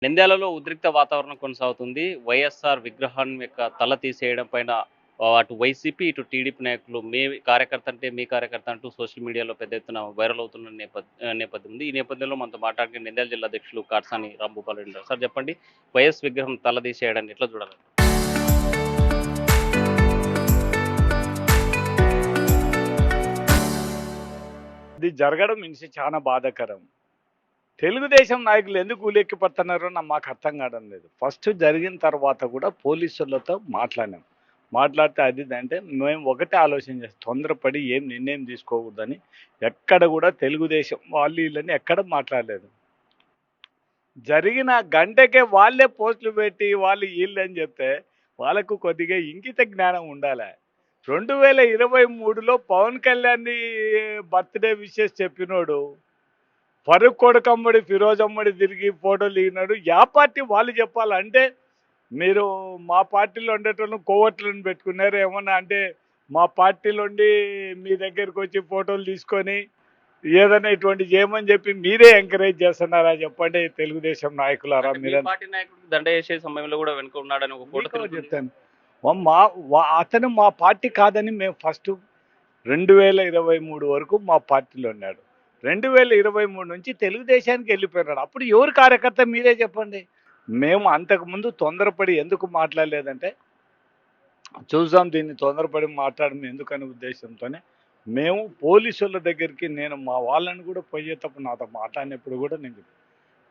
నంద్యాలలో ఉద్రిక్త వాతావరణం కొనసాగుతుంది. వైఎస్ఆర్ విగ్రహం యొక్క తల తీసేయడం పైన అటు వైసీపీ, ఇటు టీడీపీ నాయకులు కార్యకర్త అంటే మీ కార్యకర్త అంటూ సోషల్ మీడియాలో పెద్ద ఎత్తున వైరల్ అవుతున్న నేపథ్యం ఉంది. ఈ నేపథ్యంలో మనతో మాట్లాడిన నంద్యాల జిల్లా అధ్యక్షులు కాట్సాని రాంభూపాల్ రెడ్డి గారు. సార్ చెప్పండి, వైఎస్ విగ్రహం తల తీసేయడాన్ని ఎట్లా చూడాలి? ఇది జరగడం మనిషి చాలా బాధాకరం. తెలుగుదేశం నాయకులు ఎందుకు ఉలిక్కిపడుతున్నారో మాకు అర్థం కావడం లేదు. ఫస్ట్ జరిగిన తర్వాత కూడా పోలీసులతో మాట్లాడినాం. మాట్లాడితే అది అంటే మేము ఒకటే ఆలోచన చేస్తాం, తొందరపడి ఏం నిర్ణయం తీసుకోకూడదని. ఎక్కడ కూడా తెలుగుదేశం వాళ్ళు వీళ్ళని ఎక్కడ మాట్లాడలేదు. జరిగిన గంటకే వాళ్ళే పోస్టులు పెట్టి వాళ్ళు వీళ్ళని చెప్తే వాళ్ళకు కొద్దిగా ఇంగిత జ్ఞానం ఉండాలి. 2023లో పవన్ కళ్యాణ్ బర్త్డే విషెస్ చెప్పినోడు ఫరూక్ కొడుకమ్మడి ఫిరోజ్ అమ్మడి తిరిగి ఫోటోలు దిగినాడు. యా పార్టీ వాళ్ళు చెప్పాలంటే మీరు మా పార్టీలో ఉండేటోళ్ళని కోవట్లను పెట్టుకున్నారు ఏమన్నా అంటే మా పార్టీలో ఉండి మీ దగ్గరికి వచ్చి ఫోటోలు తీసుకొని ఏదైనా ఇటువంటి చేయమని చెప్పి మీరే ఎంకరేజ్ చేస్తున్నారా చెప్పండి తెలుగుదేశం నాయకులారా? మీరు పార్టీ నాయకుడికి దండ వేసే సమయంలో కూడా వెనుక ఉన్నాడని ఒక ఫోటో చెప్తాను. అతను మా పార్టీ కాదని మేము ఫస్ట్ 2023 వరకు మా పార్టీలో ఉన్నాడు. 2023 నుంచి తెలుగుదేశానికి వెళ్ళిపోయినాడు. అప్పుడు ఎవరు కార్యకర్త మీరే చెప్పండి. మేము అంతకుముందు తొందరపడి ఎందుకు మాట్లాడలేదంటే చూసాం దీన్ని తొందరపడి మాట్లాడడం ఎందుకనే ఉద్దేశంతోనే మేము పోలీసుల దగ్గరికి నేను మా వాళ్ళని కూడా పోయేటప్పుడు నాతో మాట్లాడినప్పుడు కూడా నేను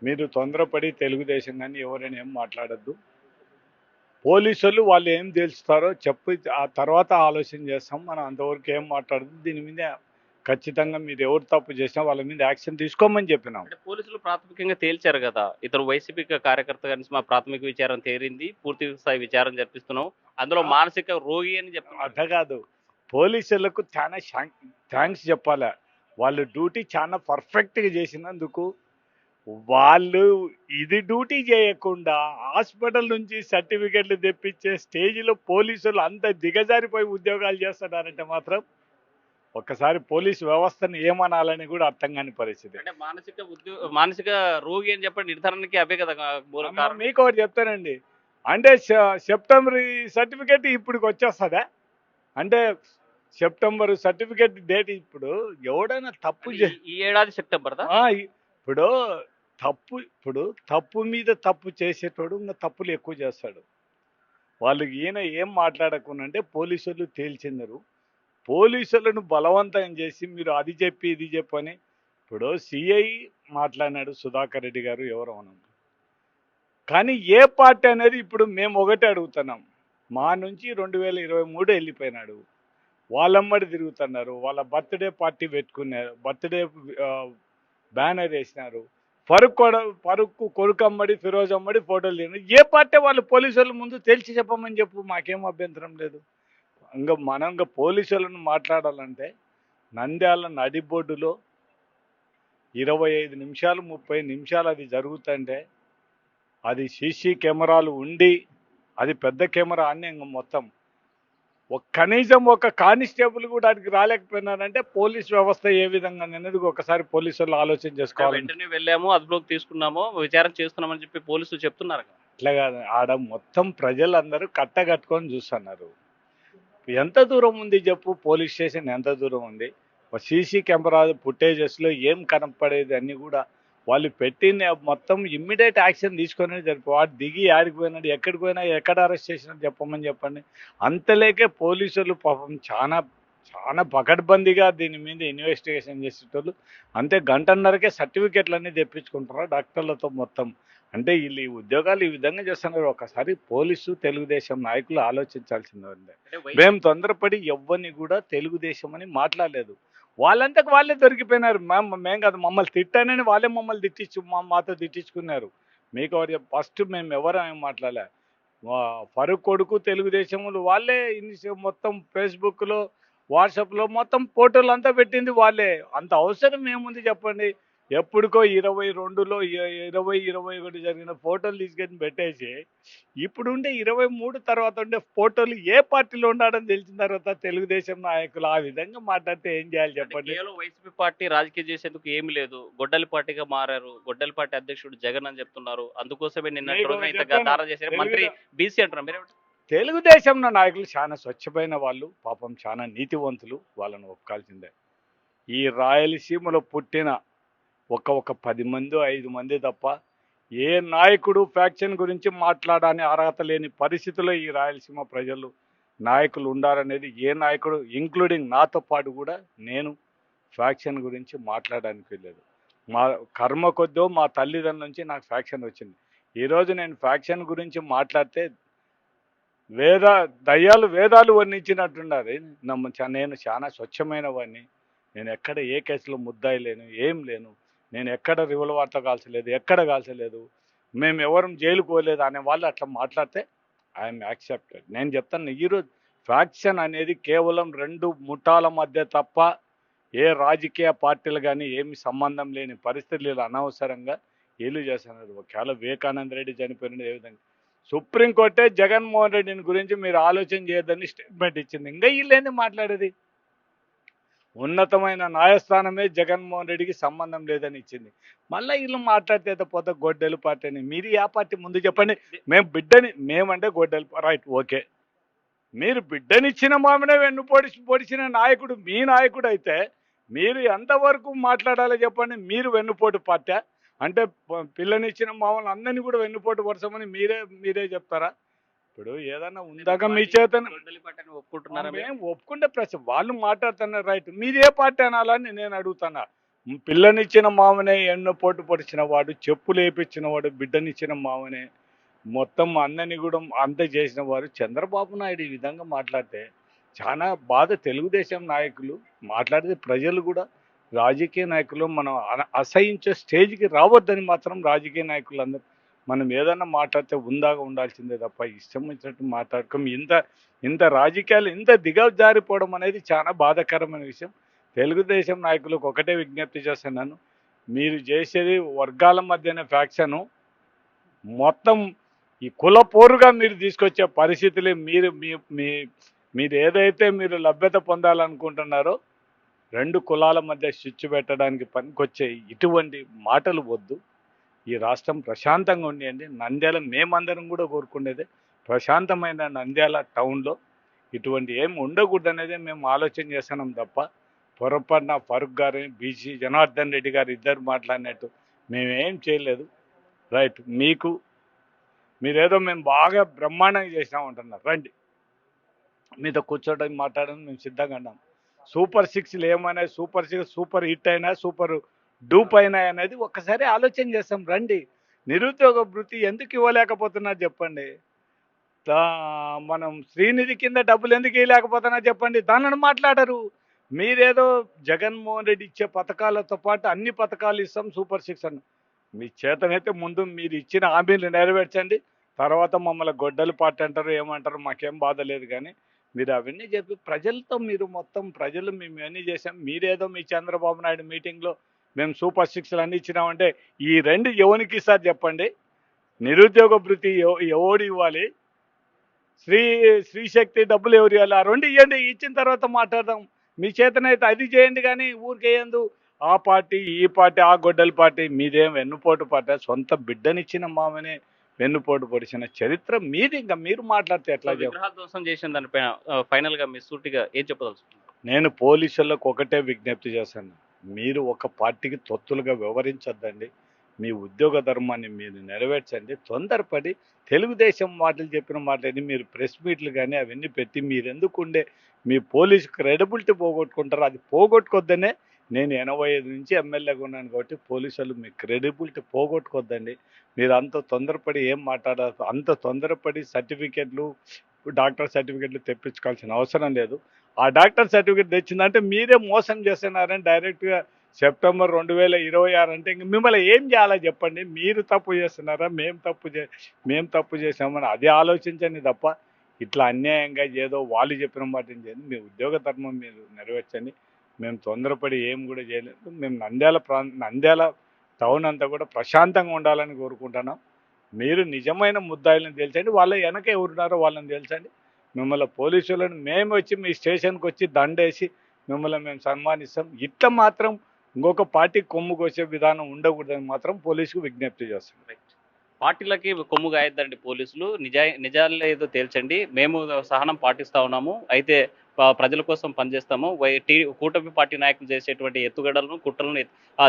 మీరు తొందరపడి తెలుగుదేశం కానీ ఎవరైనా ఏం మాట్లాడద్దు, పోలీసులు వాళ్ళు ఏం తెలుస్తారో చెప్పి ఆ తర్వాత ఆలోచన చేస్తాం, మనం అంతవరకు ఏం మాట్లాడదు, దీని మీద ఖచ్చితంగా మీరు ఎవరు తప్పు చేసినా వాళ్ళ మీద యాక్షన్ తీసుకోమని చెప్పినాం. అంటే పోలీసులు ప్రాథమికంగా తేల్చారు కదా, ఇతరు వైసీపీ కార్యకర్త కలిసి మా ప్రాథమిక విచారం తేరింది, పూర్తి స్థాయి విచారం జరిపిస్తున్నాం, అందులో మానసిక రోగి అని చెప్తున్నారు. అట్ట కాదు, పోలీసులకు చాలా థ్యాంక్స్ చెప్పాలి. వాళ్ళు డ్యూటీ చాలా పర్ఫెక్ట్గా చేసినందుకు. వాళ్ళు ఇది డ్యూటీ చేయకుండా హాస్పిటల్ నుంచి సర్టిఫికెట్లు తెప్పించే స్టేజ్లో పోలీసులు అంత దిగజారిపోయి ఉద్యోగాలు చేస్తున్నారంటే మాత్రం ఒక్కసారి పోలీసు వ్యవస్థను ఏమనాలని కూడా అర్థం కాని పరిస్థితి. అంటే మానసిక రోగి అని చెప్పండి, నిర్ధారణకి అవే కదా మీకు ఒకటి చెప్తానండి. అంటే సెప్టెంబర్ సర్టిఫికెట్ ఇప్పటికి వచ్చేస్తుందా? అంటే సెప్టెంబర్ సర్టిఫికెట్ డేట్ ఇప్పుడు ఎవడైనా తప్పు ఈ ఏడాది సెప్టెంబర్ ఇప్పుడు తప్పు మీద తప్పు చేసేటోడు ఇంకా తప్పులు ఎక్కువ చేస్తాడు. వాళ్ళు ఈయన ఏం మాట్లాడకుండా పోలీసులు తేల్చిందరు. పోలీసులను బలవంతం చేసి మీరు అది చెప్పి ఇది చెప్పని ఇప్పుడు సిఐ మాట్లాడినాడు సుధాకర్ రెడ్డి గారు ఎవరు అన్నాడు. కానీ ఏ పార్టీ అనేది ఇప్పుడు మేము ఒకటే అడుగుతున్నాం. మా నుంచి 2023 వెళ్ళిపోయినాడు, వాళ్ళమ్మడి తిరుగుతున్నారు, వాళ్ళ బర్త్డే పార్టీ పెట్టుకున్నారు, బర్త్డే బ్యానర్ వేసినారు, ఫరూక్ కొడుకమ్మడి ఫిరోజ్ అమ్మడి ఫోటోలు తిన్నారు. ఏ పార్టీ వాళ్ళు పోలీసుల ముందు తెలిసి చెప్పమని చెప్పు, మాకేం అభ్యంతరం లేదు. ఇంకా పోలీసులను మాట్లాడాలంటే నంద్యాల నడిబొడ్డులో 25 నిమిషాలు 30 నిమిషాలు అది జరుగుతుంటే అది సీసీ కెమెరాలు ఉండి అది పెద్ద కెమెరా అని ఇంకా మొత్తం కనీసం ఒక కానిస్టేబుల్ కూడా అడిగి రాలేకపోయినారంటే పోలీస్ వ్యవస్థ ఏ విధంగా అనేది ఒకసారి పోలీసులు ఆలోచన చేసుకోవాలి. వెంటనే వెళ్ళాము, అదుపులోకి తీసుకున్నాము, విచారణ చేస్తున్నామని చెప్పి పోలీసులు చెప్తున్నారు. అట్లా కాదు, ఆడ మొత్తం ప్రజలందరూ కట్టగట్టుకొని చూస్తున్నారు. ఎంత దూరం ఉంది చెప్పు, పోలీస్ స్టేషన్ ఎంత దూరం ఉంది? సీసీ కెమెరా ఫుటేజెస్లో ఏం కనపడేది అన్నీ కూడా వాళ్ళు పెట్టిన మొత్తం ఇమ్మీడియట్ యాక్షన్ తీసుకొని జరిపి వాడు దిగి ఆడిపోయినాడు, ఎక్కడికి పోయినా ఎక్కడ అరెస్ట్ చేసినట్టు చెప్పమని చెప్పండి. అంతలేకే పోలీసులు పాపం చాలా చాలా పకడ్బందీగా దీని మీద ఇన్వెస్టిగేషన్ చేసేటోళ్ళు. అంతే గంటన్నరకే సర్టిఫికెట్లన్నీ తెప్పించుకుంటున్నారు డాక్టర్లతో మొత్తం. అంటే వీళ్ళు ఈ ఉద్యోగాలు ఈ విధంగా చేస్తున్నారు. ఒకసారి పోలీసు తెలుగుదేశం నాయకులు ఆలోచించాల్సిందే. మేము తొందరపడి ఎవ్వరిని కూడా తెలుగుదేశం అని మాట్లాడలేదు. వాళ్ళంతకు వాళ్ళే దొరికిపోయినారు. మేం కాదు, మమ్మల్ని తిట్టానని వాళ్ళే మమ్మల్ని మాతో తిట్టించుకున్నారు. మీకు ఫస్ట్ మేము ఎవరేం మాట్లాడలే. ఫరూక్ కొడుకు తెలుగుదేశములు వాళ్ళే మొత్తం ఫేస్బుక్లో వాట్సాప్లో మొత్తం ఫోటోలు అంతా పెట్టింది వాళ్ళే. అంత అవసరం ఏముంది చెప్పండి? ఎప్పుడుకో 22లో 2021 జరిగిన ఫోటోలు తీసుకొని పెట్టేసి ఇప్పుడుండే 23 తర్వాత ఉండే ఫోటోలు ఏ పార్టీలో ఉన్నాడని తెలిసిన తర్వాత తెలుగుదేశం నాయకులు ఆ విధంగా మాట్లాడితే ఏం చేయాలి అంటే చెప్పండి. కేవలం వైసీపీ పార్టీ రాజకీయం చేసేందుకు ఏమీ లేదు. గొడ్డలి పార్టీగా మారారు. గొడ్డలి పార్టీ అధ్యక్షుడు జగన్ అని చెప్తున్నారు. అందుకోసమే నిన్నటి మీకు రోజున ఇంత చెప్పాను, దారుణం చేశారు. మంత్రి తెలుగుదే బీసీ అంటున్నారు. మీరేమంటారు? తెలుగుదేశంలో నాయకులు చాలా స్వచ్ఛమైన వాళ్ళు, పాపం చాలా నీతివంతులు, వాళ్ళని ఒప్పుకోవాల్సిందే. ఈ రాయలసీమలో పుట్టిన ఒక 10 మంది 5 మంది తప్ప ఏ నాయకుడు ఫ్యాక్షన్ గురించి మాట్లాడని అర్హత లేని పరిస్థితిలో ఈ రాయలసీమ ప్రజలు నాయకులు ఉండాలనేది ఏ నాయకుడు ఇంక్లూడింగ్ నాతో పాటు కూడా నేను ఫ్యాక్షన్ గురించి మాట్లాడడానికి వెళ్ళలేదు. మా కర్మ కొద్దో మా తల్లిదండ్రుల నుంచి నాకు ఫ్యాక్షన్ వచ్చింది. ఈరోజు నేను ఫ్యాక్షన్ గురించి మాట్లాడితే వేద దయ్యాలు వేదాలు వర్ణించినట్టున్నారు. నేను చాలా స్వచ్ఛమైన వాడిని. నేను ఎక్కడ ఏ కేసులో ముద్దాయి లేను, ఏం లేను. నేను ఎక్కడ రివల్వర్తో కాల్చలేదు, ఎక్కడ కాల్చలేదు, మేము ఎవరం జైలుకు పోలేదు అనే వాళ్ళు అట్లా మాట్లాడితే ఐఎమ్ యాక్సెప్టెడ్. నేను చెప్తాను, ఈరోజు ఫ్యాక్షన్ అనేది కేవలం 2 ముఠాల మధ్య తప్ప ఏ రాజకీయ పార్టీలు కానీ ఏమి సంబంధం లేని పరిస్థితులు అనవసరంగా ఏలు చేస్తున్నారు. ఒకవేళ వివేకానంద రెడ్డి చనిపోయిన ఏ విధంగా సుప్రీంకోర్టే జగన్మోహన్ రెడ్డిని గురించి మీరు ఆలోచన చేయొద్దని స్టేట్మెంట్ ఇచ్చింది. ఇంకా వీళ్ళేంది మాట్లాడేది? ఉన్నతమైన న్యాయస్థానమే జగన్మోహన్ రెడ్డికి సంబంధం లేదని ఇచ్చింది. మళ్ళీ వీళ్ళు మాట్లాడితే పోతే గొడ్డలి పార్టీ అని. మీరు ఏ పార్టీ ముందు చెప్పండి. మేము బిడ్డని మేమంటే గొడ్డలి రైట్ ఓకే. మీరు బిడ్డనిచ్చిన మామనే వెన్ను పొడిచిన నాయకుడు మీ నాయకుడు అయితే మీరు ఎంతవరకు మాట్లాడాలో చెప్పండి. మీరు వెన్నుపోటు పార్టీ అంటే పిల్లనిచ్చిన మామూలు అందరినీ కూడా వెన్నుపోటు పరచమని మీరే చెప్తారా? ఇప్పుడు ఏదన్నా ఉందాక మీ చేత గొడ్డలి పార్టీ అని ఒప్పుకుంటున్నారా మీరు? మేము ఒప్పుకుంటే ప్రశ్న వాళ్ళు మాట్లాడుతున్నారు రైట్. మీదే పార్టీ అనాలని నేను అడుగుతున్నా. పిల్లనిచ్చిన మామనే ఎన్నో పోటు పొడిచిన వాడు, చెప్పులు వేపించిన వాడు, బిడ్డనిచ్చిన మామనే మొత్తం అందరినీ కూడా అంత చేసిన వారు చంద్రబాబు నాయుడు ఈ విధంగా మాట్లాడితే చాలా బాధ. తెలుగుదేశం నాయకులు మాట్లాడితే ప్రజలు కూడా రాజకీయ నాయకులు మనం అసహించే స్టేజ్కి రావద్దని మాత్రం రాజకీయ నాయకులు అందరూ మనం ఏదన్నా మాట్లాడితే ఉందాగా ఉండాల్సిందే తప్ప ఇష్టం వచ్చినట్టు మాట్లాడుకోం. ఇంత రాజకీయాలు ఇంత దిగజారిపోవడం అనేది చాలా బాధాకరమైన విషయం. తెలుగుదేశం నాయకులకు ఒకటే విజ్ఞప్తి చేస్తున్నాను, మీరు చేసేది వర్గాల మధ్యన ఫ్యాక్షను మొత్తం ఈ కుల పోరుగా మీరు తీసుకొచ్చే పరిస్థితులు మీరు ఏదైతే మీరు లభ్యత పొందాలనుకుంటున్నారో 2 కులాల మధ్య స్విచ్ పెట్టడానికి పనికొచ్చే ఇటువంటి మాటలు వద్దు. ఈ రాష్ట్రం ప్రశాంతంగా ఉండేయండి. నంద్యాల మేమందరం కూడా కోరుకునేదే ప్రశాంతమైన నంద్యాల టౌన్లో ఇటువంటి ఏం ఉండకూడదనేదే మేము ఆలోచన చేస్తున్నాం తప్ప పొరపాటున ఫరూక్ గారు బీసీ జనార్దన్ రెడ్డి గారు ఇద్దరు మాట్లాడినట్టు మేమేం చేయలేదు. రైట్, మీరేదో మేము బాగా బ్రహ్మాండంగా చేసినామంటున్నారు. రండి, మీతో కూర్చోడానికి మాట్లాడడం మేము సిద్ధంగా ఉన్నాం. సూపర్ 6లు ఏమైనా సూపర్ 6 సూపర్ హిట్ అయినా సూపర్ డూప్ అయినా అనేది ఒక్కసారి ఆలోచన చేస్తాం. రండి, నిరుద్యోగ భృతి ఎందుకు ఇవ్వలేకపోతున్నారు చెప్పండి. మనం శ్రీనిధి కింద డబ్బులు ఎందుకు ఇవ్వలేకపోతున్నా చెప్పండి. దానిని మాట్లాడరు. మీరేదో జగన్మోహన్ రెడ్డి ఇచ్చే పథకాలతో పాటు అన్ని పథకాలు ఇస్తాం సూపర్ 6 అన్న. మీ చేతనైతే ముందు మీరు ఇచ్చిన హామీలు నెరవేర్చండి. తర్వాత మమ్మల్ని గొడ్డలి పార్టీ అంటారు ఏమంటారు మాకేం బాధ లేదు. కానీ మీరు అవన్నీ చెప్పి ప్రజలతో మీరు మొత్తం ప్రజలు మేము ఇవన్నీ చేసాం, మీరేదో మీ చంద్రబాబు నాయుడు మీటింగ్లో మేము సూపర్ 6లు అన్నీ ఇచ్చినామంటే ఈ 2 ఎవరికి ఇస్తారు చెప్పండి. నిరుద్యోగ భృతి ఎవడు ఇవ్వాలి, శ్రీశక్తి డబ్బులు ఎవరు ఇవ్వాలి, ఆ 2 ఇవ్వండి. ఇచ్చిన తర్వాత మాట్లాడదాం. మీ చేతనైతే అది చేయండి. కానీ ఊరికేయందు ఆ పార్టీ ఈ పార్టీ ఆ గొడ్డలి పార్టీ. మీదేం వెన్నుపోటు పార్టీ? సొంత బిడ్డనిచ్చిన మామనే వెన్నుపోటు పొడిచిన చరిత్ర మీది. ఇంకా మీరు మాట్లాడితే ఎట్లా చెప్పు? విగ్రహ ధ్వంసం చేసిన దానిపైన ఫైనల్ గా మీ సూటిగా ఏం చెప్పదలుచుకున్నారు? నేను పోలీసులకు ఒకటే విజ్ఞప్తి చేశాను, మీరు ఒక పార్టీకి తొత్తులుగా వ్యవహరించొద్దండి. మీ ఉద్యోగ ధర్మాన్ని మీరు నెరవేర్చండి. తొందరపడి తెలుగుదేశం మాటలు చెప్పిన మాటని మీరు ప్రెస్ మీట్లు కానీ అవన్నీ పెట్టి మీరెందుకుండే మీ పోలీసు క్రెడిబిలిటీ పోగొట్టుకుంటారు. అది పోగొట్టుకొద్దనే నేను 85 నుంచి ఎమ్మెల్యేగా ఉన్నాను కాబట్టి పోలీసులు మీ క్రెడిబిలిటీ పోగొట్టుకోద్దండి. మీరు అంత తొందరపడి ఏం మాట్లాడారు, అంత తొందరపడి సర్టిఫికెట్లు డాక్టర్ సర్టిఫికెట్లు తెప్పించుకోవాల్సిన అవసరం లేదు. ఆ డాక్టర్ సర్టిఫికెట్ తెచ్చిందంటే మీరే మోసం చేస్తున్నారని డైరెక్ట్గా సెప్టెంబర్ 2026 అంటే ఇంక మిమ్మల్ని ఏం చేయాలో చెప్పండి. మీరు తప్పు చేస్తున్నారా మేము తప్పు చేసామని అది ఆలోచించండి తప్ప ఇట్లా అన్యాయంగా ఏదో వాళ్ళు చెప్పిన మాట చేయండి. మీ ఉద్యోగ ధర్మం మీరు నెరవేర్చండి. మేము తొందరపడి ఏం కూడా చేయలేదు. మేము నంద్యాల టౌన్ అంతా కూడా ప్రశాంతంగా ఉండాలని కోరుకుంటున్నాం. మీరు నిజమైన ముద్దాయిలను తేల్చండి, వాళ్ళ వెనక ఎవరున్నారో వాళ్ళని తేల్చండి. మిమ్మల్ని పోలీసులను మేము వచ్చి మీ స్టేషన్కి వచ్చి దండేసి మిమ్మల్ని మేము సన్మానిస్తాం. ఇట్లా మాత్రం ఇంకొక పార్టీ కొమ్ము కోసే విధానం ఉండకూడదని మాత్రం పోలీసుకు విజ్ఞప్తి చేస్తాం. పార్టీలకి కొమ్ము గాయద్దండి పోలీసులు, నిజాలు ఏదో తేల్చండి, మేము సహనం పాటిస్తా ఉన్నాము, అయితే ప్రజల కోసం పనిచేస్తాము, కూటమి పార్టీ నాయకులు చేసేటువంటి ఎత్తుగడలను కుట్రలను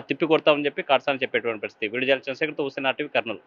తిప్పి కొడతామని చెప్పి కడసాని చెప్పేటువంటి పరిస్థితి. వీడియో చంద్రశేఖర్తో హుస్సేన్ RTV, కర్నూలు.